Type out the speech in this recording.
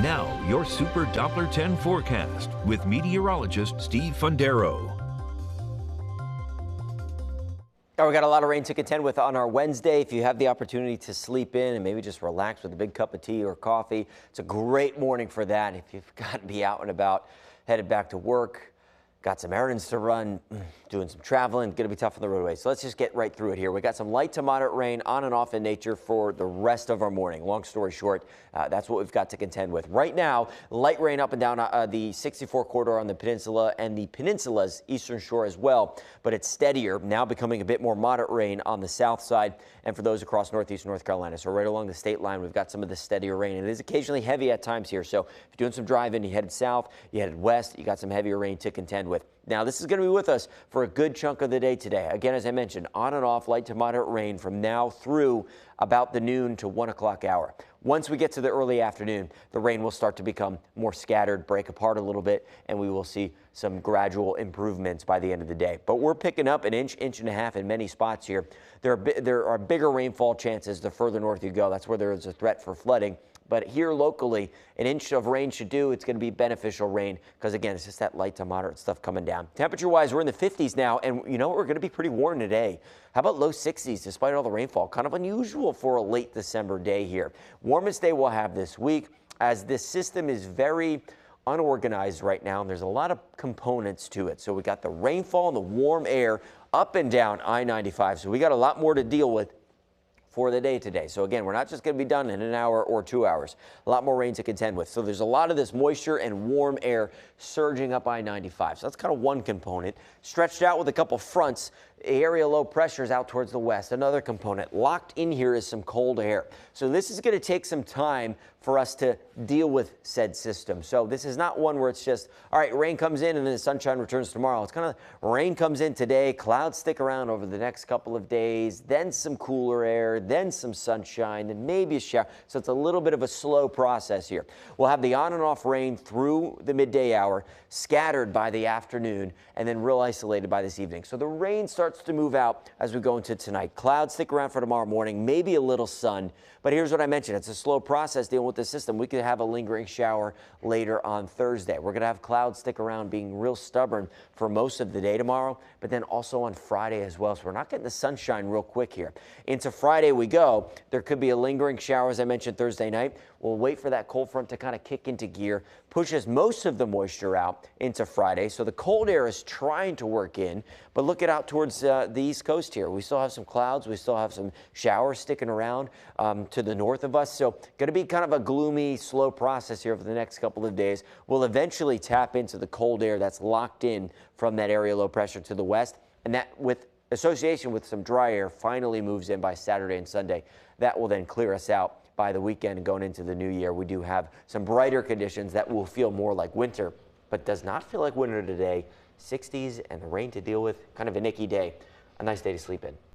Now, your Super Doppler 10 forecast with meteorologist Steve Fundero. We got a lot of rain to contend with on our Wednesday. If you have the opportunity to sleep in and maybe just relax with a big cup of tea or coffee, it's a great morning for that. If you've got to be out and about, headed back to work, got some errands to run, doing some traveling, going to be tough on the roadway. So let's just get right through it here. We got some light to moderate rain on and off in nature for the rest of our morning. Long story short, that's what we've got to contend with. Right now, light rain up and down the 64 corridor on the peninsula and the peninsula's eastern shore as well, but it's steadier, now becoming a bit more moderate rain on the south side and for those across northeast North Carolina. So right along the state line, we've got some of the steadier rain. And it is occasionally heavy at times here. So if you're doing some driving, you headed south, you headed west, you got some heavier rain to contend with. Now, this is going to be with us for a good chunk of the day today. Again, as I mentioned, on and off light to moderate rain from now through about the noon to 1 o'clock hour. Once we get to the early afternoon, the rain will start to become more scattered, break apart a little bit, and we will see some gradual improvements by the end of the day. But we're picking up an inch, inch and a half in many spots here. There are bigger rainfall chances the further north you go. That's where there is a threat for flooding. But here locally, an inch of rain should do. It's going to be beneficial rain because, again, it's just that light to moderate stuff coming down. Temperature-wise, we're in the 50s now, and you know what? We're going to be pretty warm today. How about low 60s despite all the rainfall? Kind of unusual for a late December day here. Warmest day we'll have this week as this system is very unorganized right now, and there's a lot of components to it. So we got the rainfall and the warm air up and down I-95. So we got a lot more to deal with for the day today. So again, we're not just going to be done in an hour or 2 hours. A lot more rain to contend with. So there's a lot of this moisture and warm air surging up I-95. So that's kind of one component. Stretched out with a couple fronts, area low pressure is out towards the west. Another component. Locked in here is some cold air. So this is going to take some time for us to deal with said system. So this is not one where it's just, all right, rain comes in and then the sunshine returns tomorrow. It's kind of rain comes in today, clouds stick around over the next couple of days, then some cooler air, then some sunshine, then maybe a shower. So it's a little bit of a slow process here. We'll have the on and off rain through the midday hour, scattered by the afternoon, and then real isolated by this evening. So the rain starts to move out as we go into tonight. Clouds stick around for tomorrow morning, maybe a little sun. But here's what I mentioned. It's a slow process dealing with the system. We could have a lingering shower later on Thursday. We're going to have clouds stick around being real stubborn for most of the day tomorrow, but then also on Friday as well. So we're not getting the sunshine real quick here. Into Friday we go. There could be a lingering shower, as I mentioned, Thursday night. We'll wait for that cold front to kind of kick into gear, pushes most of the moisture out into Friday. So the cold air is trying to work in, but look out towards the East Coast here. We still have some clouds. We still have some showers sticking around to the north of us. So going to be kind of a gloomy, slow process here for the next couple of days. We'll eventually tap into the cold air that's locked in from that area low pressure to the west, and that with association with some dry air finally moves in by Saturday and Sunday. That will then clear us out by the weekend and going into the new year. We do have some brighter conditions that will feel more like winter, but does not feel like winter today. 60s and the rain to deal with, kind of a nicky day. A nice day to sleep in.